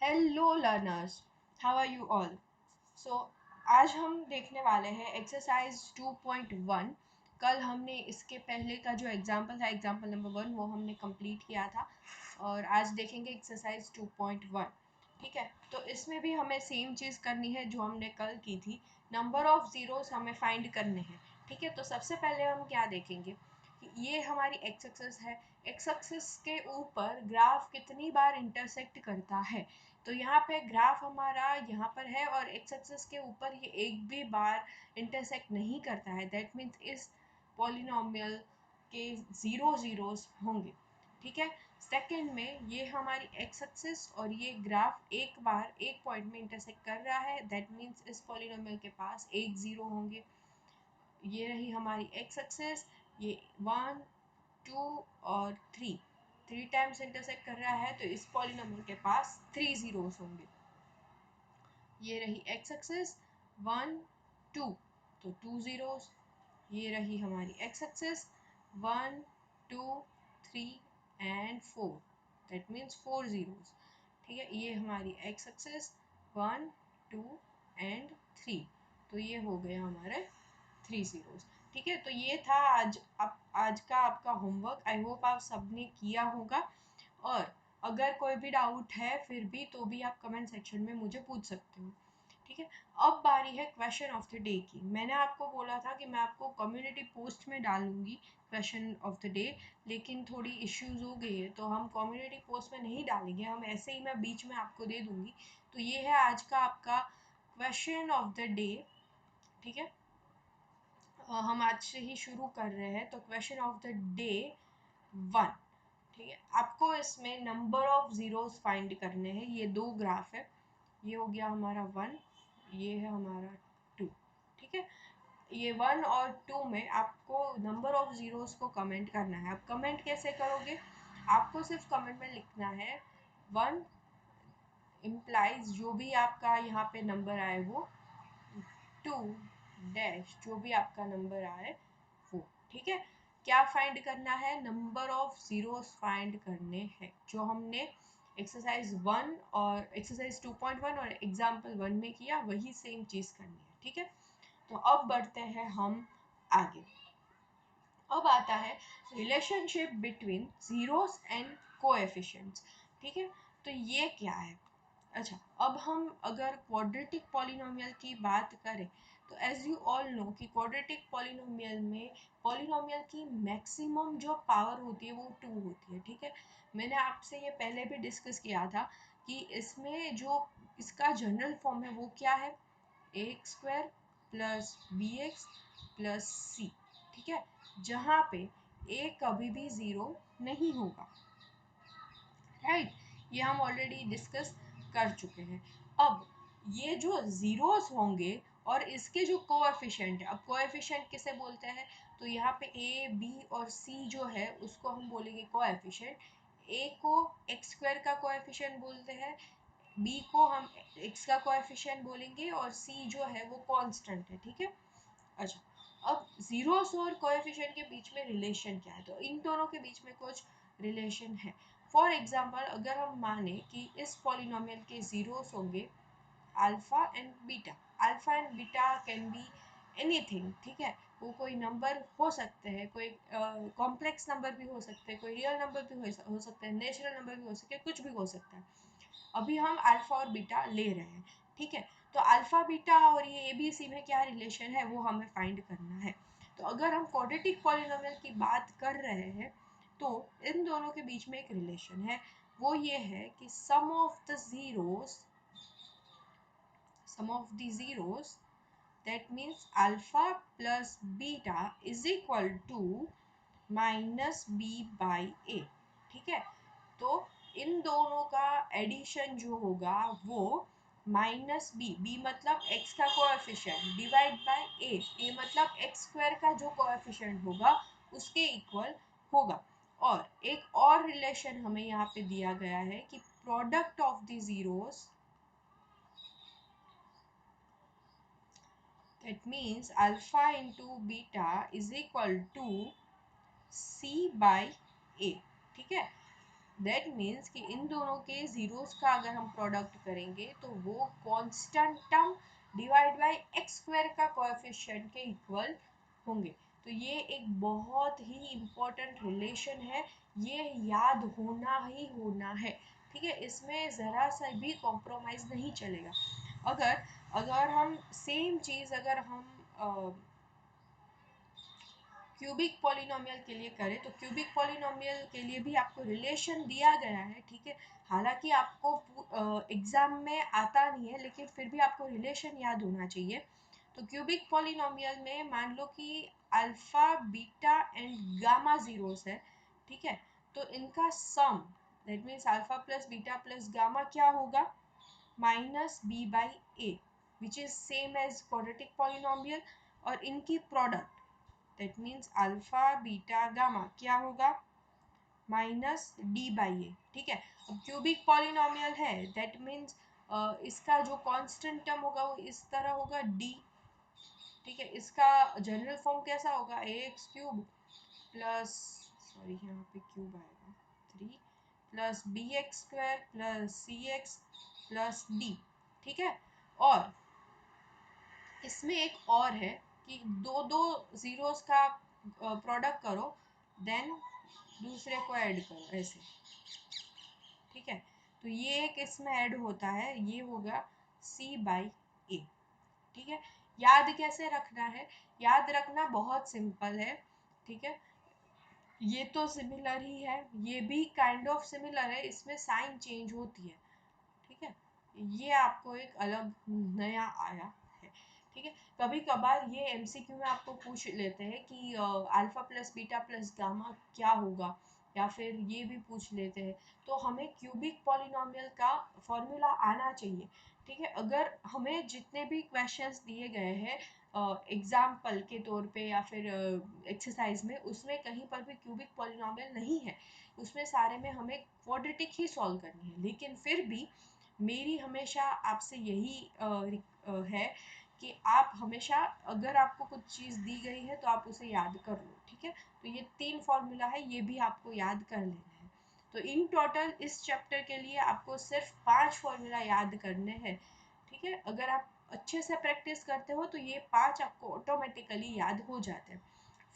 Hello learners, how are you all. So आज हम देखने वाले हैं एक्सरसाइज 2.1। कल हमने इसके पहले का जो एग्जाम्पल था, एग्जाम्पल नंबर 1, वो हमने कंप्लीट किया था और आज देखेंगे एक्सरसाइज 2.1। ठीक है, तो इसमें भी हमें सेम चीज़ करनी है जो हमने कल की थी। नंबर ऑफ ज़ीरोस हमें फाइंड करने हैं। ठीक है, तो सबसे पहले हम क्या देखेंगे कि ये हमारी एक्स एक्सिस है। एक्स एक्सिस के ऊपर ग्राफ कितनी बार इंटरसेक्ट करता है। तो यहाँ पे ग्राफ हमारा यहाँ पर है और एक्स एक्सिस के ऊपर ये एक भी बार इंटरसेक्ट नहीं करता है। दैट मीन्स इस पॉलिनोमियल के ज़ीरो ज़ीरोस होंगे। ठीक है, सेकंड में ये हमारी एक्स एक्सिस और ये ग्राफ एक बार एक पॉइंट में इंटरसेक्ट कर रहा है। दैट मीन्स इस पॉलिनोमियल के पास एक ज़ीरो होंगे। ये रही हमारी एक्स एक्सिस, ये 1 2 और 3 टाइम्स इंटरसेक्ट कर रहा है, तो इस पॉलिनोमियल के पास 3 ज़ीरोस होंगे। ये रही एक्स एक्सिस 1 2, तो 2 ज़ीरोस। ये रही हमारी x axis 1 2 3 and 4, that means 4 zeros. ठीक है, ये हमारी एक्स एक्सिस 1 2 एंड 3, तो ये हो गया हमारे 3 ज़ीरोस। ठीक है, तो ये था आज का आपका होमवर्क। आई होप आप सबने किया होगा, और अगर कोई भी डाउट है फिर भी तो भी आप कमेंट सेक्शन में मुझे पूछ सकते हो। ठीक है, अब बारी है क्वेश्चन ऑफ द डे की। मैंने आपको बोला था कि मैं आपको कम्युनिटी पोस्ट में डालूंगी क्वेश्चन ऑफ द डे, लेकिन थोड़ी इश्यूज हो गई है तो हम कम्युनिटी पोस्ट में नहीं डालेंगे, हम ऐसे ही मैं बीच में आपको दे दूंगी। तो ये है आज का आपका क्वेश्चन ऑफ द डे। ठीक है, हम आज से ही शुरू कर रहे हैं। तो क्वेश्चन ऑफ द डे 1। ठीक है, आपको इसमें नंबर ऑफ ज़ीरोस फाइंड करने हैं। ये दो ग्राफ है, ये हो गया हमारा 1, ये है हमारा 2। ठीक है, ये 1 और 2 में आपको नंबर ऑफ ज़ीरोस को कमेंट करना है। आप कमेंट कैसे करोगे? आपको सिर्फ कमेंट में लिखना है 1 इम्प्लाइज जो भी आपका यहाँ पे नंबर आए वो, 2 डैश जो भी आपका नंबर आए वो। ठीक है, क्या फाइंड करना है? नंबर ऑफ ज़ीरोस फाइंड करने हैं, जो हमने एक्सरसाइज 1 और एक्सरसाइज 2.1 और एग्जाम्पल 1 में किया, वही सेम चीज़ करनी है। ठीक है, तो अब बढ़ते हैं हम आगे। अब आता है relationship between zeros and coefficients. ठीक है, तो ये क्या है? अच्छा, अब हम अगर क्वाड्रेटिक पॉलिनोमियल की बात करें तो एज यू ऑल नो कि क्वाड्रेटिक पॉलिनोमियल में पॉलिनोमियल की मैक्सिमम जो पावर होती है वो 2 होती है। ठीक है, मैंने आपसे ये पहले भी डिस्कस किया था कि इसमें जो इसका जनरल फॉर्म है वो क्या है? a² plus bx plus c। ठीक है, जहाँ पे a कभी भी ज़ीरो नहीं होगा। राइट, ये हम ऑलरेडी डिस्कस कर चुके हैं। अब ये जो ज़ीरोस होंगे और इसके जो कोएफिशिएंट है, अब कोएफिशिएंट किसे बोलते हैं? तो यहाँ पे a b और c जो है उसको हम बोलेंगे कोएफिशिएंट। a को x² का कोएफिशिएंट बोलते हैं, b को हम x का कोएफिशिएंट बोलेंगे और c जो है वो कांस्टेंट है। ठीक है, अच्छा, अब ज़ीरोस और कोएफिशिएंट के बीच में रिलेशन क्या है? तो इन दोनों के बीच में कुछ रिलेशन है। फॉर एग्जाम्पल, अगर हम माने कि इस पॉलिनोमियल के ज़ीरोस होंगे alpha and beta. Alpha and beta can be anything. ठीक है, वो कोई नंबर हो सकते हैं, कोई कॉम्प्लेक्स नंबर भी हो सकते हैं, कोई रियल नंबर भी हो सकते हैं, नेचुरल नंबर भी हो सकते हैं, कुछ भी हो सकता है। अभी हम अल्फ़ा और बीटा ले रहे हैं। ठीक है, तो अल्फ़ा बीटा और ये ए बी सी में क्या रिलेशन है वो हमें फाइंड करना है। तो अगर हम क्वाड्रेटिक पॉलिनोमियल की बात कर रहे हैं तो इन दोनों के बीच में एक रिलेशन है। वो ये है कि sum of the zeros that means alpha plus beta is equal to minus b by a। ठीक है, तो इन दोनों का एडिशन जो होगा वो माइनस b मतलब x का कोएफिशिएंट डिवाइड बाय a मतलब x² का जो कोएफिशिएंट होगा उसके इक्वल होगा। और एक और रिलेशन हमें यहाँ पे दिया गया है कि product of the zeros, that means alpha into beta is equal to c by a। ठीक है, दैट मीन्स कि इन दोनों के ज़ीरोज़ का अगर हम प्रोडक्ट करेंगे तो वो constant term divide by x square का कोएफिशिएंट के इक्वल होंगे। तो ये एक बहुत ही इम्पोर्टेंट रिलेशन है, ये याद होना ही होना है, ठीक है। इसमें ज़रा सा भी कॉम्प्रोमाइज़ नहीं चलेगा। अगर अगर हम सेम चीज़ अगर हम क्यूबिक पॉलिनोमियल के लिए करें तो क्यूबिक पॉलिनोमियल के लिए भी आपको रिलेशन दिया गया है, ठीक है। हालांकि आपको एग्जाम में आता नहीं है, लेकिन फिर भी आपको रिलेशन याद होना चाहिए। तो क्यूबिक पॉलिनोमियल में मान लो कि alpha beta and gamma zeros है, ठीक है। तो इनका sum that means alpha plus beta plus gamma क्या होगा, minus B by A, which is same as quadratic polynomial. और इनकी product that means alpha beta gamma क्या होगा, माइनस डी बाई ए, ठीक है। अब क्यूबिक पॉलिनोमियल है दैट मीन्स इसका जो कांस्टेंट टर्म होगा वो इस तरह होगा डी, ठीक है। इसका जनरल फॉर्म कैसा होगा, a x cube plus, sorry यहाँ पे क्यूब आएगा, 3 plus b x square plus c x plus d, ठीक है। और इसमें एक और है कि दो दो जीरोस का प्रोडक्ट करो देन दूसरे को ऐड करो ऐसे, ठीक है। तो ये एक इसमें ऐड होता है, ये होगा c बाई ए, ठीक है। याद कैसे रखना है, याद रखना बहुत सिंपल है, ठीक है। ये तो सिमिलर ही है, ये भी काइंड ऑफ सिमिलर है, इसमें साइन चेंज होती है, ठीक है। ये आपको एक अलग नया आया है, ठीक है। कभी कभार ये एमसीक्यू में आपको पूछ लेते हैं कि alpha plus beta plus gamma क्या होगा, या फिर ये भी पूछ लेते हैं। तो हमें क्यूबिक पॉलिनोमियल का फॉर्मूला आना चाहिए, ठीक है। अगर हमें जितने भी क्वेश्चंस दिए गए हैं एग्जाम्पल के तौर पे या फिर एक्सरसाइज में, उसमें कहीं पर भी क्यूबिक पॉलिनोमियल नहीं है, उसमें सारे में हमें क्वाड्रेटिक ही सॉल्व करनी है। लेकिन फिर भी मेरी हमेशा आपसे यही है कि आप हमेशा अगर आपको कुछ चीज़ दी गई है तो आप उसे याद कर लो, ठीक है। तो ये 3 फॉर्मूला है, ये भी आपको याद कर लेना है। तो इन टोटल इस चैप्टर के लिए आपको सिर्फ 5 फॉर्मूला याद करने हैं, ठीक है। अगर आप अच्छे से प्रैक्टिस करते हो तो ये 5 आपको ऑटोमेटिकली याद हो जाते हैं।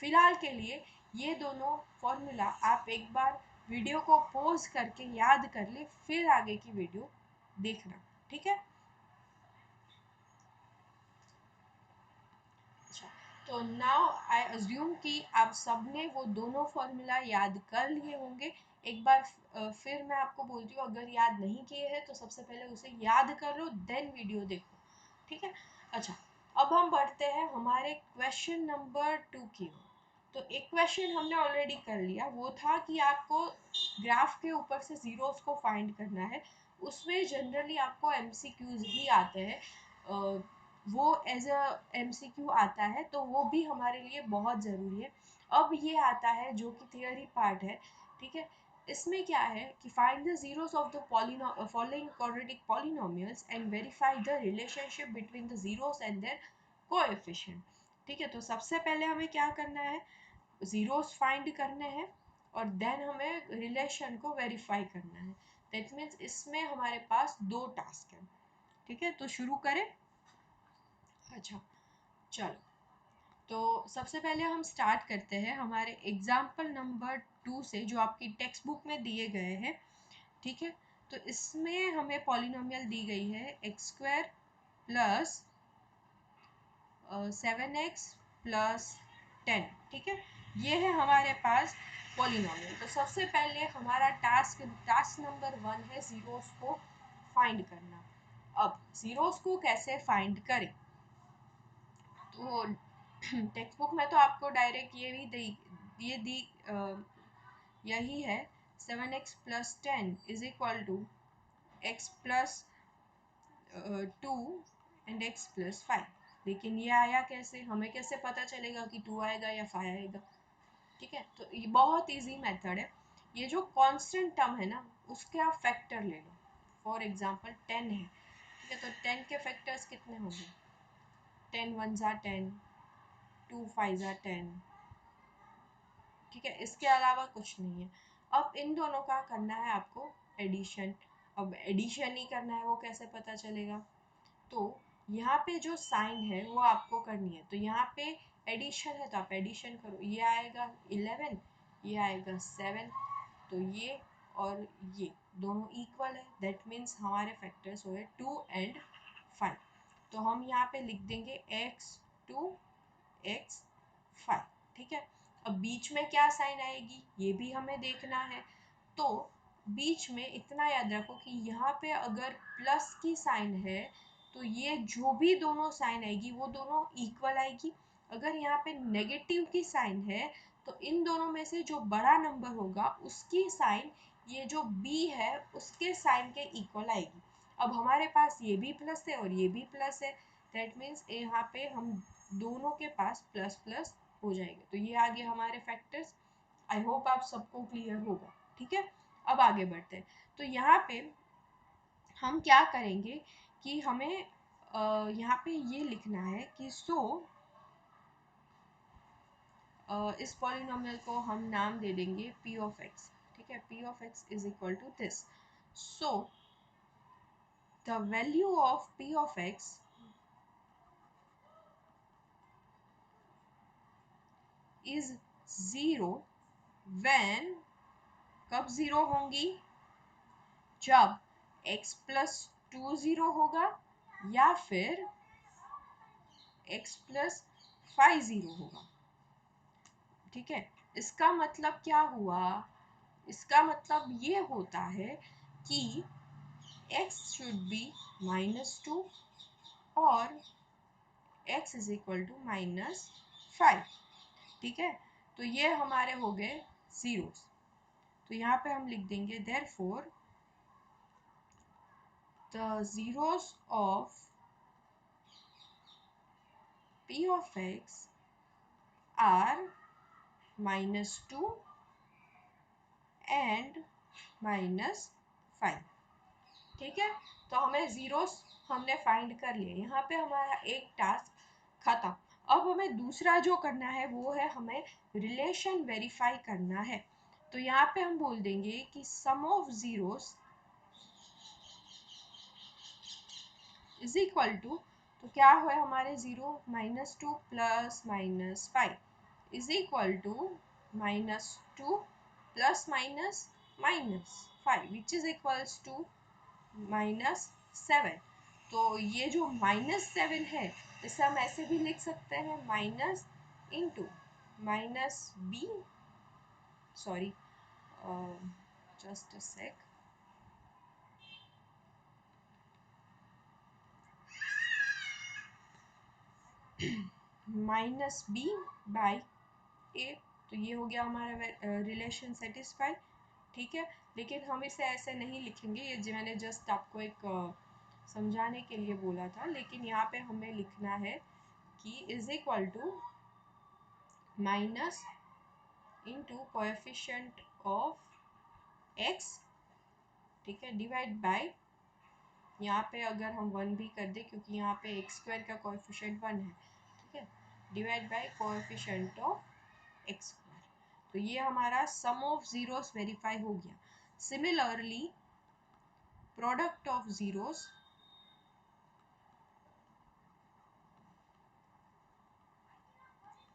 फिलहाल के लिए ये दोनों फॉर्मूला आप एक बार वीडियो को पॉज करके याद कर ले, फिर आगे की वीडियो देखना, ठीक है। अच्छा, तो नाउ आई अज्यूम कि आप सबने वो दोनों फॉर्मूला याद कर लिए होंगे। एक बार फिर मैं आपको बोलती हूँ, अगर याद नहीं किए हैं तो सबसे पहले उसे याद कर लो देन वीडियो देखो, ठीक है। अच्छा, अब हम बढ़ते हैं हमारे क्वेश्चन नंबर 2 की ओर। तो एक क्वेश्चन हमने ऑलरेडी कर लिया, वो था कि आपको ग्राफ के ऊपर से जीरोस को फाइंड करना है। उसमें जनरली आपको एमसीक्यूज ही आते हैं, वो एज अ एमसीक्यू आता है, तो वो भी हमारे लिए बहुत ज़रूरी है। अब ये आता है जो कि थियोरी पार्ट है, ठीक है। इसमें क्या है कि find the zeros of the following quadratic polynomials and verify the relationship between the zeros and their coefficient, ठीक है। तो सबसे पहले हमें क्या करना है, जीरोस फाइंड करने हैं और देन हमें रिलेशन को वेरीफाई करना है। दैट मीन्स इसमें हमारे पास 2 टास्क हैं, ठीक है। तो शुरू करें। अच्छा, चलो, तो सबसे पहले हम स्टार्ट करते हैं हमारे एग्जाम्पल नंबर 2 से, जो आपकी टेक्स्ट बुक में दिए गए हैं, ठीक है। तो इसमें हमें पॉलिनोमियल दी गई है x square plus 7x plus 10, ठीक है। ये है हमारे पास पॉलिनोमियल। तो सबसे पहले हमारा टास्क नंबर 1 है जीरोस को फाइंड करना। अब जीरोस को कैसे फाइंड करें, तो टेक्स्ट बुक में तो आपको डायरेक्ट ये भी दी, ये दी यही है, 7x plus 10 is equal to x plus 2 and x plus 5। लेकिन ये आया कैसे, हमें कैसे पता चलेगा कि 2 आएगा या 5 आएगा, ठीक है। तो ये बहुत इजी मेथड है। ये जो कांस्टेंट टर्म है ना, उसके आप फैक्टर ले लो। फॉर एग्जांपल 10 है, ठीक है। तो 10 के फैक्टर्स कितने होंगे, 10 वन ज़ा 10, 2 5 ज़ा 10, ठीक है। इसके अलावा कुछ नहीं है। अब इन दोनों का करना है आपको एडिशन। अब एडिशन ही करना है, वो कैसे पता चलेगा? तो यहाँ पे जो साइन है वो आपको करनी है। तो यहाँ पे एडिशन है तो आप एडिशन करो, ये आएगा 11, ये आएगा 7, तो ये और ये दोनों इक्वल है, दैट मीन्स हमारे फैक्टर्स हुए 2 एंड 5। तो हम यहाँ पे लिख देंगे x2 x5, ठीक है। अब बीच में क्या साइन आएगी ये भी हमें देखना है। तो बीच में इतना याद रखो कि यहाँ पे अगर प्लस की साइन है तो ये जो भी दोनों साइन आएगी वो दोनों इक्वल आएगी। अगर यहाँ पे नेगेटिव की साइन है तो इन दोनों में से जो बड़ा नंबर होगा उसकी साइन ये जो b है उसके साइन के इक्वल आएगी। अब हमारे पास ये भी प्लस है और ये भी प्लस है, दैट मीन्स यहाँ पे हम दोनों के पास प्लस प्लस हो जाएंगे। तो ये आगे हमारे फैक्टर्स। आई होप आप सबको क्लियर होगा, ठीक है। अब आगे बढ़ते हैं। तो यहाँ पे हम क्या करेंगे कि हमें यहाँ पे ये लिखना है कि इस पॉलिनोमियल को हम नाम दे देंगे p ऑफ x, ठीक है। p of x is equal to this. So the value of p of x is 0 when, कब 0 होंगी? जब x प्लस 2 0 होगा या फिर x प्लस 5 0 होगा, ठीक है। इसका मतलब क्या हुआ? इसका मतलब ये होता है कि x शुड बी -2 और x इज इक्वल टू -5, ठीक है। तो ये हमारे हो गए जीरोस। तो यहाँ पे हम लिख देंगे therefore the zeros of p of x are -2 and -5, ठीक है। तो हमें जीरोस हमने फाइंड कर लिए, यहाँ पे हमारा एक टास्क खत्म। अब हमें दूसरा जो करना है वो है हमें रिलेशन वेरीफाई करना है। तो यहाँ पे हम बोल देंगे कि sum of zeros is equal to, तो क्या हुआ हमारे zero -2 plus -5 is equal to -2 plus -5 which is equals to -7। तो ये जो -7 है इसे हम ऐसे भी लिख सकते हैं minus into -b, sorry just a sec, -b by a। तो ये हो गया हमारा रिलेशन सेटिस्फाई, ठीक है। लेकिन हम इसे ऐसे नहीं लिखेंगे, ये जो मैंने जस्ट आपको एक समझाने के लिए बोला था। लेकिन यहाँ पे हमें लिखना है कि is equal to minus into coefficient of x, ठीक है, डिवाइड बाय, यहाँ पे अगर हम 1 भी कर दे क्योंकि यहाँ पे x² का कोएफिशिएंट 1 है, ठीक है, divide by coefficient of x²। तो ये हमारा सम ऑफ जीरोस वेरीफाई हो गया। Similarly product of zeros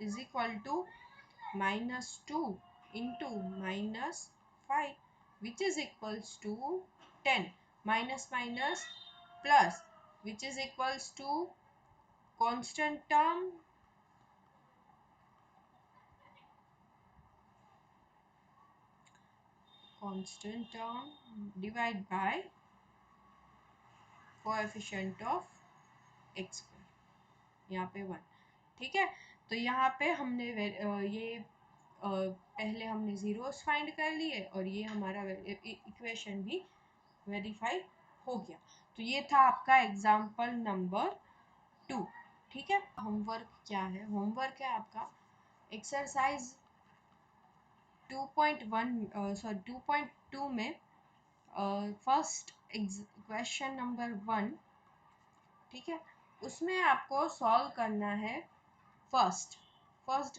is equal to -2 into -5 which is equals to 10, minus minus plus which is equals to constant term divide by coefficient of x square, यहाँ पे 1, ठीक है। तो यहाँ पे हमने ये पहले हमने जीरोस फाइंड कर लिए और ये हमारा इक्वेशन भी वेरीफाई हो गया। तो ये था आपका एग्जाम्पल नंबर 2, ठीक है। होमवर्क क्या है? होमवर्क है आपका एक्सरसाइज 2.2 में फर्स्ट क्वेश्चन नंबर 1, ठीक है, उसमें आपको सॉल्व करना है फर्स्ट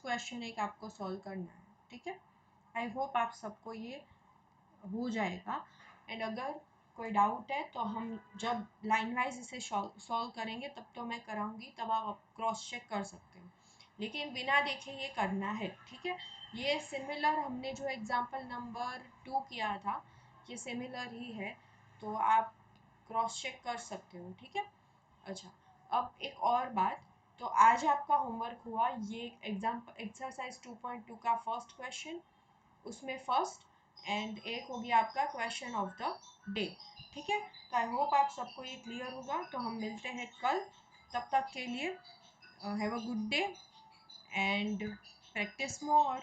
क्वेश्चन एक आपको सॉल्व करना है, ठीक है। आई होप आप सबको ये हो जाएगा। एंड अगर कोई डाउट है तो हम जब लाइन वाइज इसे सॉल्व करेंगे तब तो मैं कराऊंगी, तब आप क्रॉस चेक कर सकते हो, लेकिन बिना देखे ये करना है, ठीक है। ये सिमिलर हमने जो एग्जांपल नंबर 2 किया था ये सिमिलर ही है, तो आप क्रॉस चेक कर सकते हो, ठीक है। अच्छा, अब एक और बात, तो आज आपका होमवर्क हुआ ये एग्जाम्पल एक्सरसाइज 2.2 का फर्स्ट क्वेश्चन, उसमें फर्स्ट, एंड एक हो गया आपका क्वेश्चन ऑफ द डे, ठीक है। तो आई होप आप सबको ये क्लियर होगा, तो हम मिलते हैं कल, तब तक के लिए have a good day and practice more.